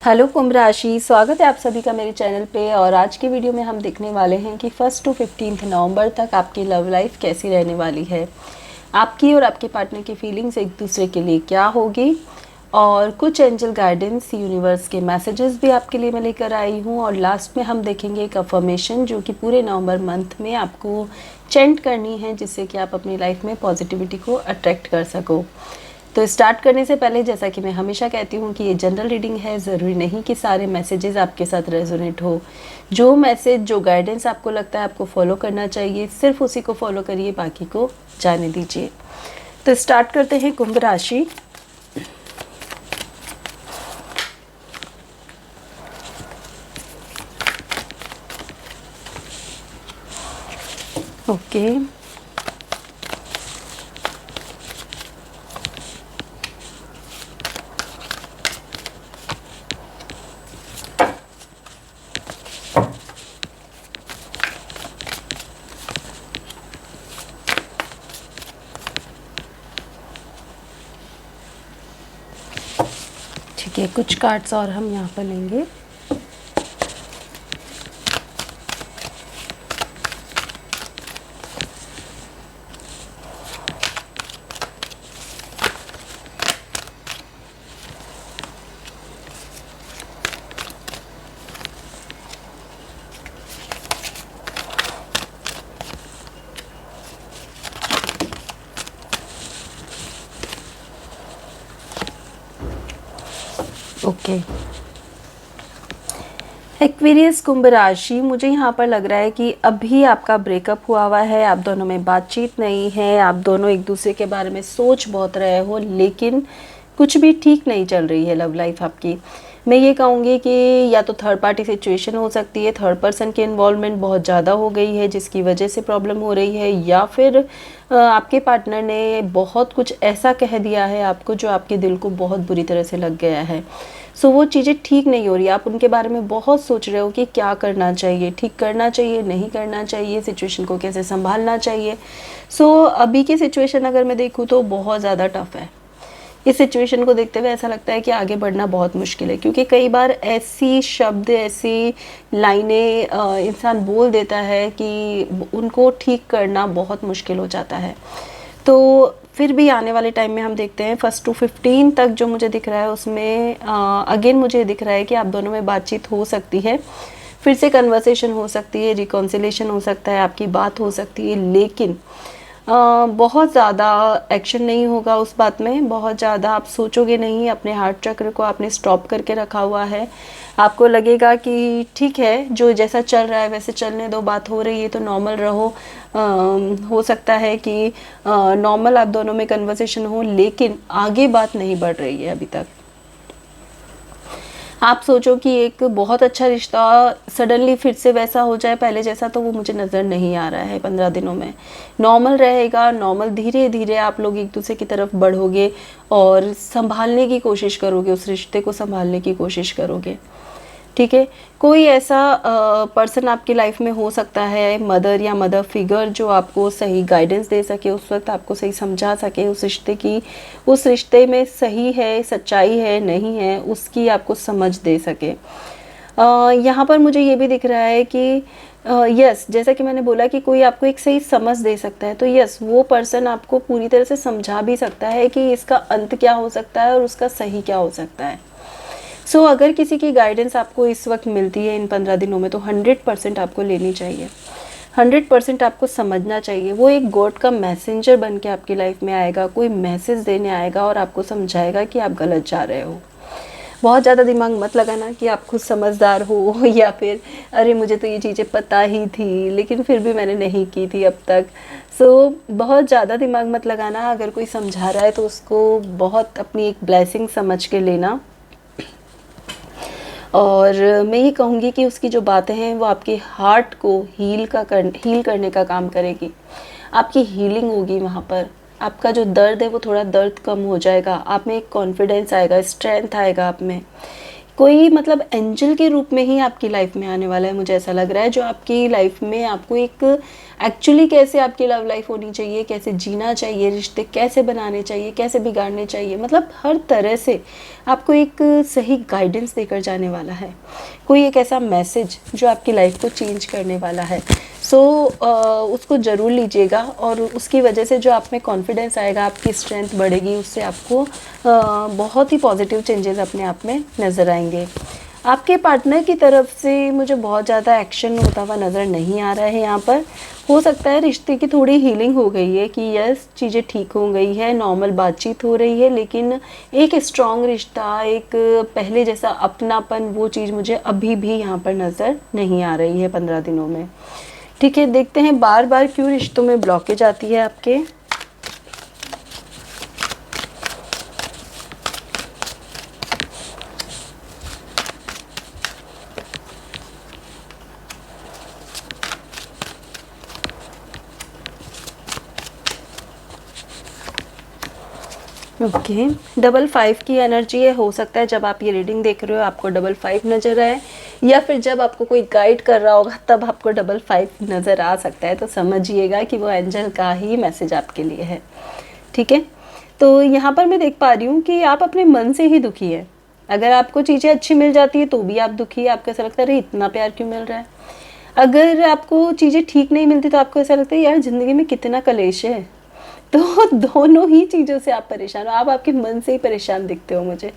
Hello कुंभ राशि, स्वागत है आप सभी का मेरे चैनल पे। और आज की वीडियो में हम देखने वाले हैं कि 1 टू 15 नवंबर तक आपकी लव लाइफ कैसी रहने वाली है। आपकी और आपके पार्टनर की फीलिंग्स एक दूसरे के लिए क्या होगी, और कुछ एंजल गाइडेंस यूनिवर्स के मैसेजेस भी आपके लिए मैं लेकर आई हूँ। और लास्ट में हम देखेंगे एक अफर्मेशन जो कि पूरे नवंबर मंथ में आपको चेंट करनी है, जिससे कि आप अपनी लाइफ में पॉजिटिविटी को अट्रैक्ट कर सको। तो स्टार्ट करने से पहले, जैसा कि मैं हमेशा कहती हूँ कि ये जनरल रीडिंग है, ज़रूरी नहीं कि सारे मैसेजेस आपके साथ रेजोनेट हो। जो मैसेज, जो गाइडेंस आपको लगता है आपको फॉलो करना चाहिए, सिर्फ उसी को फॉलो करिए, बाकी को जाने दीजिए। तो स्टार्ट करते हैं कुंभ राशि। ओके, ठीक है, कुछ कार्ड्स और हम यहाँ पर लेंगे। ओके, एक्वेरियस कुंभ राशि, मुझे यहाँ पर लग रहा है कि अभी आपका ब्रेकअप हुआ है, आप दोनों में बातचीत नहीं है, आप दोनों एक दूसरे के बारे में सोच बहुत रहे हो, लेकिन कुछ भी ठीक नहीं चल रही है लव लाइफ आपकी। मैं ये कहूँगी कि या तो थर्ड पार्टी सिचुएशन हो सकती है, थर्ड पर्सन की इन्वॉल्वमेंट बहुत ज़्यादा हो गई है जिसकी वजह से प्रॉब्लम हो रही है, या फिर आपके पार्टनर ने बहुत कुछ ऐसा कह दिया है आपको जो आपके दिल को बहुत बुरी तरह से लग गया है। सो वो चीज़ें ठीक नहीं हो रही, आप उनके बारे में बहुत सोच रहे हो कि क्या करना चाहिए, ठीक करना चाहिए, नहीं करना चाहिए, सिचुएशन को कैसे संभालना चाहिए। अभी की सिचुएशन अगर मैं देखूँ तो बहुत ज़्यादा टफ है। इस सिचुएशन को देखते हुए ऐसा लगता है कि आगे बढ़ना बहुत मुश्किल है, क्योंकि कई बार ऐसी शब्द, ऐसी लाइनें इंसान बोल देता है कि उनको ठीक करना बहुत मुश्किल हो जाता है। तो फिर भी आने वाले टाइम में हम देखते हैं 1 टू 15 तक जो मुझे दिख रहा है उसमें अगेन मुझे दिख रहा है कि आप दोनों में बातचीत हो सकती है, फिर से कन्वर्सेशन हो सकती है, रिकॉन्सिलेशन हो सकता है, आपकी बात हो सकती है, लेकिन बहुत ज़्यादा एक्शन नहीं होगा उस बात में। बहुत ज़्यादा आप सोचोगे नहीं, अपने हार्ट चक्र को आपने स्टॉप करके रखा हुआ है। आपको लगेगा कि ठीक है, जो जैसा चल रहा है वैसे चलने दो, बात हो रही है तो नॉर्मल रहो। हो सकता है कि नॉर्मल आप दोनों में कन्वर्सेशन हो, लेकिन आगे बात नहीं बढ़ रही है अभी तक। आप सोचो कि एक बहुत अच्छा रिश्ता सडनली फिर से वैसा हो जाए पहले जैसा, तो वो मुझे नज़र नहीं आ रहा है 15 दिनों में। नॉर्मल रहेगा, नॉर्मल, धीरे धीरे आप लोग एक दूसरे की तरफ बढ़ोगे और संभालने की कोशिश करोगे, उस रिश्ते को संभालने की कोशिश करोगे। ठीक है, कोई ऐसा पर्सन आपकी लाइफ में हो सकता है, मदर या मदर फिगर, जो आपको सही गाइडेंस दे सके, उस वक्त आपको सही समझा सके, उस रिश्ते की, उस रिश्ते में सही है, सच्चाई है, नहीं है, उसकी आपको समझ दे सके। यहाँ पर मुझे ये भी दिख रहा है कि यस, जैसा कि मैंने बोला कि कोई आपको एक सही समझ दे सकता है, तो यस, वो पर्सन आपको पूरी तरह से समझा भी सकता है कि इसका अंत क्या हो सकता है और उसका सही क्या हो सकता है। अगर किसी की गाइडेंस आपको इस वक्त मिलती है इन 15 दिनों में, तो 100% आपको लेनी चाहिए, 100% आपको समझना चाहिए। वो एक गॉड का मैसेंजर बन के आपकी लाइफ में आएगा, कोई मैसेज देने आएगा और आपको समझाएगा कि आप गलत जा रहे हो। बहुत ज़्यादा दिमाग मत लगाना कि आप खुद समझदार हो या फिर अरे मुझे तो ये चीज़ें पता ही थी लेकिन फिर भी मैंने नहीं की थी अब तक। बहुत ज़्यादा दिमाग मत लगाना। अगर कोई समझा रहा है तो उसको बहुत अपनी एक ब्लेसिंग समझ के लेना। और मैं ये कहूँगी कि उसकी जो बातें हैं वो आपके हार्ट को हील करने का काम करेगी। आपकी हीलिंग होगी वहाँ पर। आपका जो दर्द है वो थोड़ा दर्द कम हो जाएगा, आप में एक कॉन्फिडेंस आएगा, स्ट्रेंथ आएगा आप में कोई मतलब एंजल के रूप में ही आपकी लाइफ में आने वाला है, मुझे ऐसा लग रहा है, जो आपकी लाइफ में आपको एक एक्चुअली कैसे आपकी लव लाइफ होनी चाहिए, कैसे जीना चाहिए, रिश्ते कैसे बनाने चाहिए, कैसे बिगाड़ने चाहिए, मतलब हर तरह से आपको एक सही गाइडेंस देकर जाने वाला है। कोई एक ऐसा मैसेज जो आपकी लाइफ को चेंज करने वाला है। सो उसको ज़रूर लीजिएगा, और उसकी वजह से जो आप में कॉन्फिडेंस आएगा, आपकी स्ट्रेंथ बढ़ेगी, उससे आपको बहुत ही पॉजिटिव चेंजेस अपने आप में नज़र आएंगे। आपके पार्टनर की तरफ से मुझे बहुत ज़्यादा एक्शन होता हुआ नज़र नहीं आ रहा है यहाँ पर। हो सकता है रिश्ते की थोड़ी हीलिंग हो गई है, कि यस चीज़ें ठीक हो गई है, नॉर्मल बातचीत हो रही है, लेकिन एक स्ट्रॉन्ग रिश्ता, एक पहले जैसा अपनापन, वो चीज़ मुझे अभी भी यहाँ पर नज़र नहीं आ रही है 15 दिनों में। ठीक है, देखते हैं बार बार क्यों रिश्तों में ब्लॉकेज आती है आपके। ओके, डबल 5 की एनर्जी है। हो सकता है जब आप ये रीडिंग देख रहे हो आपको डबल 5 नज़र आए, या फिर जब आपको कोई गाइड कर रहा होगा तब आपको डबल 5 नज़र आ सकता है। तो समझिएगा कि वो एंजल का ही मैसेज आपके लिए है। ठीक है, तो यहाँ पर मैं देख पा रही हूँ कि आप अपने मन से ही दुखी है। अगर आपको चीज़ें अच्छी मिल जाती है तो भी आप दुखी है, आपको ऐसा लगता है अरे इतना प्यार क्यों मिल रहा है। अगर आपको चीज़ें ठीक नहीं मिलती तो आपको ऐसा लगता है यार ज़िंदगी में कितना कलेश है। तो दोनों ही चीज़ों से आप परेशान हो, आप आपके मन से ही परेशान दिखते हो मुझे।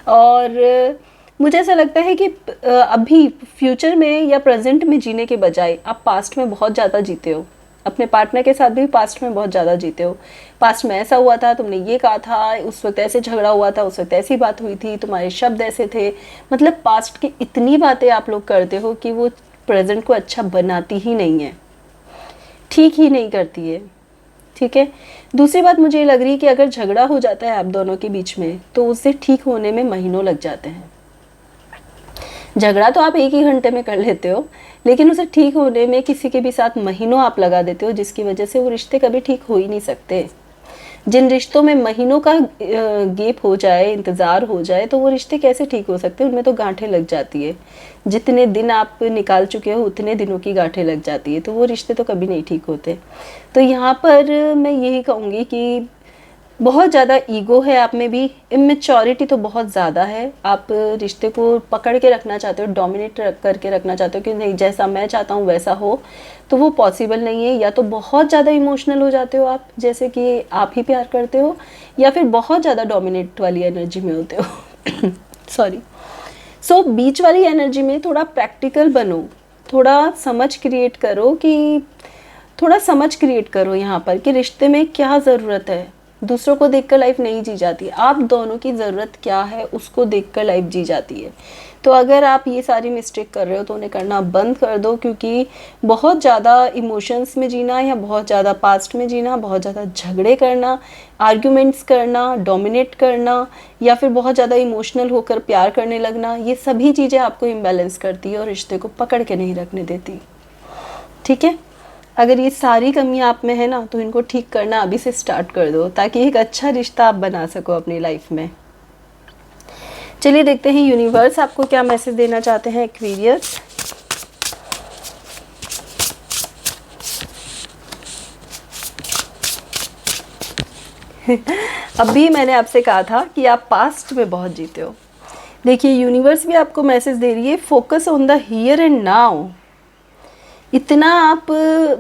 और मुझे ऐसा लगता है कि अभी फ्यूचर में या प्रेजेंट में जीने के बजाय आप पास्ट में बहुत ज़्यादा जीते हो। अपने पार्टनर के साथ भी पास्ट में बहुत ज़्यादा जीते हो। पास्ट में ऐसा हुआ था, तुमने ये कहा था, उस वक्त ऐसे झगड़ा हुआ था, उस वक्त ऐसी बात हुई थी, तुम्हारे शब्द ऐसे थे। मतलब पास्ट की इतनी बातें आप लोग करते हो कि वो प्रेजेंट को अच्छा बनाती ही नहीं है, ठीक ही नहीं करती है। ठीक है, दूसरी बात मुझे ये लग रही है कि अगर झगड़ा हो जाता है आप दोनों के बीच में तो उससे ठीक होने में महीनों लग जाते हैं। झगड़ा तो आप एक ही घंटे में कर लेते हो, लेकिन उसे ठीक होने में किसी के भी साथ महीनों आप लगा देते हो, जिसकी वजह से वो रिश्ते कभी ठीक हो ही नहीं सकते। जिन रिश्तों में महीनों का गैप हो जाए, इंतज़ार हो जाए, तो वो रिश्ते कैसे ठीक हो सकते हैं? उनमें तो गांठें लग जाती है। जितने दिन आप निकाल चुके हो उतने दिनों की गांठें लग जाती है, तो वो रिश्ते तो कभी नहीं ठीक होते। तो यहाँ पर मैं यही कहूँगी कि बहुत ज़्यादा ईगो है आप में भी, इमेच्योरिटी तो बहुत ज़्यादा है। आप रिश्ते को पकड़ के रखना चाहते हो, डोमिनेट करके रखना चाहते हो कि नहीं जैसा मैं चाहता हूँ वैसा हो, तो वो पॉसिबल नहीं है। या तो बहुत ज़्यादा इमोशनल हो जाते हो आप, जैसे कि आप ही प्यार करते हो, या फिर बहुत ज़्यादा डोमिनेट वाली एनर्जी में होते हो। सॉरी। सो बीच वाली एनर्जी में थोड़ा प्रैक्टिकल बनो, थोड़ा समझ क्रिएट करो कि थोड़ा समझ क्रिएट करो यहाँ पर कि रिश्ते में क्या ज़रूरत है। दूसरों को देखकर लाइफ नहीं जी जाती, आप दोनों की ज़रूरत क्या है उसको देखकर लाइफ जी जाती है। तो अगर आप ये सारी मिस्टेक कर रहे हो तो उन्हें करना बंद कर दो, क्योंकि बहुत ज़्यादा इमोशंस में जीना या बहुत ज़्यादा पास्ट में जीना, बहुत ज़्यादा झगड़े करना, आर्ग्यूमेंट्स करना, डोमिनेट करना, या फिर बहुत ज़्यादा इमोशनल होकर प्यार करने लगना, ये सभी चीज़ें आपको इम्बैलेंस करती है और रिश्ते को पकड़ के नहीं रखने देती। ठीक है, अगर ये सारी कमियां आप में है ना, तो इनको ठीक करना अभी से स्टार्ट कर दो, ताकि एक अच्छा रिश्ता आप बना सको अपनी लाइफ में। चलिए देखते हैं यूनिवर्स आपको क्या मैसेज देना चाहते हैं एक्वेरियस। अभी मैंने आपसे कहा था कि आप पास्ट में बहुत जीते हो। देखिए यूनिवर्स भी आपको मैसेज दे रही है, focus on the here and now. इतना आप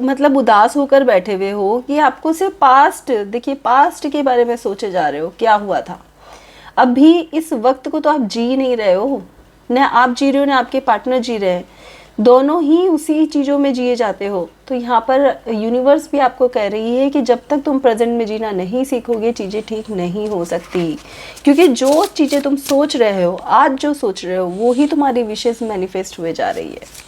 मतलब उदास होकर बैठे हुए हो कि आपको सिर्फ पास्ट, देखिए पास्ट के बारे में सोचे जा रहे हो, क्या हुआ था। अभी इस वक्त को तो आप जी नहीं रहे हो, ना आप जी रहे हो ना आपके पार्टनर जी रहे हैं, दोनों ही उसी चीज़ों में जिए जाते हो। तो यहाँ पर यूनिवर्स भी आपको कह रही है कि जब तक तुम प्रेजेंट में जीना नहीं सीखोगे चीज़ें ठीक नहीं हो सकती, क्योंकि जो चीज़ें तुम सोच रहे हो आज, जो सोच रहे हो वो ही तुम्हारी विशेष मैनिफेस्ट हुए जा रही है।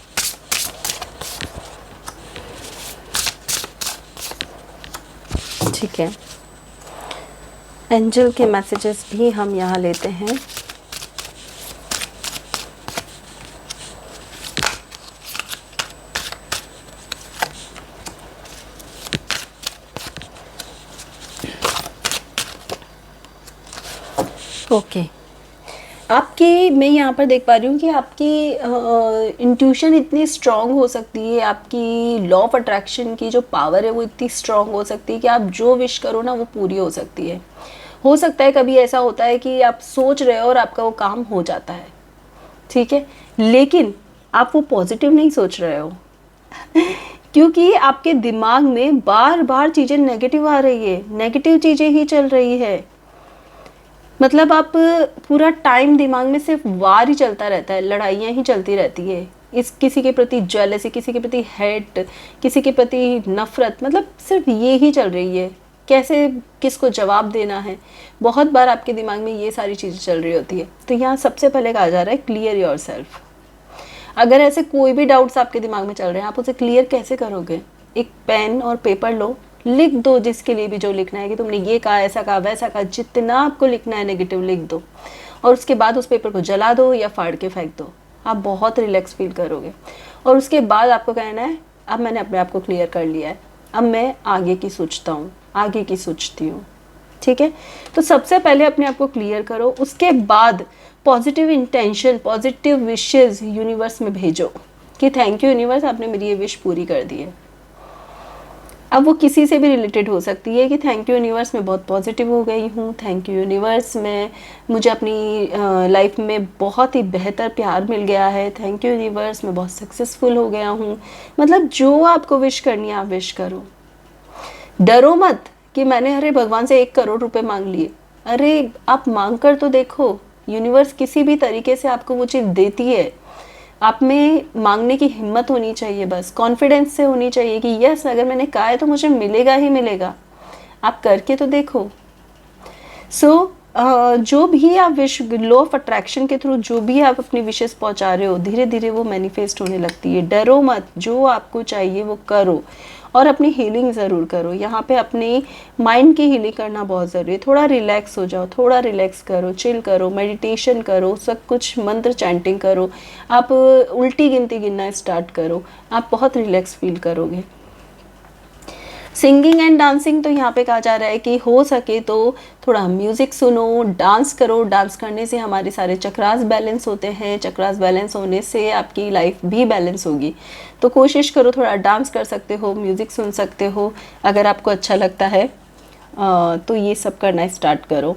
ठीक है, एंजल के मैसेजेस भी हम यहाँ लेते हैं। ओके, आपकी, मैं यहाँ पर देख पा रही हूँ कि आपकी इंट्यूशन इतनी स्ट्रांग हो सकती है, आपकी लॉ ऑफ अट्रैक्शन की जो पावर है वो इतनी स्ट्रांग हो सकती है कि आप जो विश करो ना वो पूरी हो सकती है। हो सकता है कभी ऐसा होता है कि आप सोच रहे हो और आपका वो काम हो जाता है, ठीक है, लेकिन आप वो पॉजिटिव नहीं सोच रहे हो क्योंकि आपके दिमाग में बार बार चीज़ें नेगेटिव आ रही है, नेगेटिव चीज़ें ही चल रही है। मतलब आप पूरा टाइम दिमाग में सिर्फ वार ही चलता रहता है, लड़ाइयाँ ही चलती रहती है, इस किसी के प्रति जेलसी, किसी के प्रति हेट, किसी के प्रति नफरत, मतलब सिर्फ ये ही चल रही है, कैसे किसको जवाब देना है। बहुत बार आपके दिमाग में ये सारी चीज़ें चल रही होती है। तो यहाँ सबसे पहले कहा जा रहा है क्लियर योर सेल्फ। अगर ऐसे कोई भी डाउट्स आपके दिमाग में चल रहे हैं, आप उसे क्लियर कैसे करोगे? एक पेन और पेपर लो, लिख दो जिसके लिए भी जो लिखना है कि तुमने ये कहा, ऐसा कहा, वैसा कहा, जितना आपको लिखना है नेगेटिव लिख दो, और उसके बाद उस पेपर को जला दो या फाड़ के फेंक दो। आप बहुत रिलैक्स फील करोगे। और उसके बाद आपको कहना है अब मैंने अपने आप को क्लियर कर लिया है, अब मैं आगे की सोचता हूँ, आगे की सोचती हूँ, ठीक है। तो सबसे पहले अपने आप को क्लियर करो, उसके बाद positive intention, positive wishes universe में भेजो कि थैंक यू यूनिवर्स, आपने मेरी ये विश पूरी कर दी है। अब वो किसी से भी रिलेटेड हो सकती है कि थैंक यू यूनिवर्स, मैं बहुत पॉजिटिव हो गई हूँ, थैंक यू यूनिवर्स, मैं मुझे अपनी लाइफ में बहुत ही बेहतर प्यार मिल गया है, थैंक यू यूनिवर्स, मैं बहुत सक्सेसफुल हो गया हूँ। मतलब जो आपको विश करनी है आप विश करो। डरो मत कि मैंने अरे भगवान से 1 करोड़ रुपए मांग लिए। अरे आप मांग कर तो देखो, यूनिवर्स किसी भी तरीके से आपको वो चीज़ देती है। आप में मांगने की हिम्मत होनी चाहिए, बस कॉन्फिडेंस से होनी चाहिए कि यस, अगर मैंने कहा है तो मुझे मिलेगा ही मिलेगा। आप करके तो देखो। जो भी आप विश, लॉ ऑफ अट्रैक्शन के थ्रू जो भी आप अपनी विशेस पहुंचा रहे हो, धीरे धीरे वो मैनिफेस्ट होने लगती है। डरो मत, जो आपको चाहिए वो करो और अपनी हीलिंग ज़रूर करो। यहाँ पे अपने माइंड की हीलिंग करना बहुत ज़रूरी है। थोड़ा रिलैक्स हो जाओ, थोड़ा रिलैक्स करो, चिल करो, मेडिटेशन करो, सब कुछ मंत्र चैंटिंग करो, आप उल्टी गिनती गिनना स्टार्ट करो, आप बहुत रिलैक्स फील करोगे। सिंगिंग एंड डांसिंग तो यहाँ पे कहा जा रहा है कि हो सके तो थोड़ा म्यूज़िक सुनो, डांस करो। डांस करने से हमारे सारे चक्रास बैलेंस होते हैं, चक्रास बैलेंस होने से आपकी लाइफ भी बैलेंस होगी। तो कोशिश करो, थोड़ा डांस कर सकते हो, म्यूज़िक सुन सकते हो, अगर आपको अच्छा लगता है तो ये सब करना स्टार्ट करो।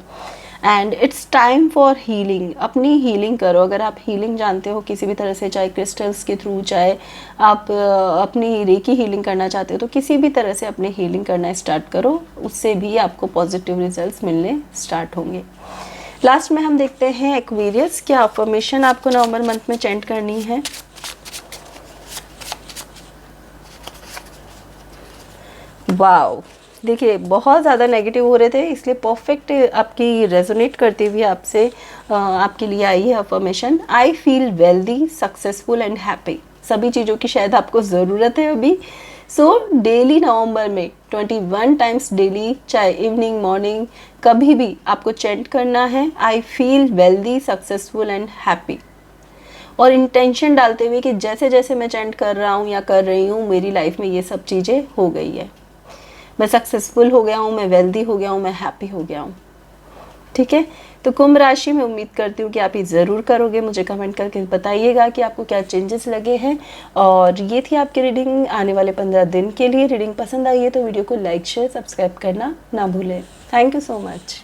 And it's time for healing. अपनी हीलिंग करो। अगर आप हीलिंग जानते हो किसी भी तरह से, चाहे क्रिस्टल्स के थ्रू, चाहे आप अपनी रेकी हीलिंग करना चाहते हो, तो किसी भी तरह से अपनी हीलिंग करना स्टार्ट करो, उससे भी आपको पॉजिटिव रिजल्ट्स मिलने स्टार्ट होंगे। लास्ट में हम देखते हैं एक्वेरियस, क्या अफर्मेशन आपको नवंबर मंथ में चैंट करनी है। वाओ, देखिए बहुत ज़्यादा नेगेटिव हो रहे थे, इसलिए परफेक्ट आपकी रेजोनेट करती हुई आपसे आपके लिए आई है affirmation. I feel wealthy, successful and happy. सभी चीज़ों की शायद आपको ज़रूरत है अभी। सो डेली नवंबर में 21 टाइम्स डेली, चाहे इवनिंग, मॉर्निंग, कभी भी आपको चैंट करना है I feel wealthy, successful and happy. और इंटेंशन डालते हुए कि जैसे जैसे मैं चैंट कर रहा हूँ या कर रही हूँ, मेरी लाइफ में ये सब चीज़ें हो गई है, मैं सक्सेसफुल हो गया हूँ, मैं वेल्दी हो गया हूँ, मैं हैप्पी हो गया हूँ। ठीक है, तो कुंभ राशि में उम्मीद करती हूँ कि आप ये ज़रूर करोगे। मुझे कमेंट करके बताइएगा कि आपको क्या चेंजेस लगे हैं। और ये थी आपकी रीडिंग आने वाले 15 दिन के लिए। रीडिंग पसंद आई है तो वीडियो को लाइक, शेयर, सब्सक्राइब करना ना भूलें। Thank you so much.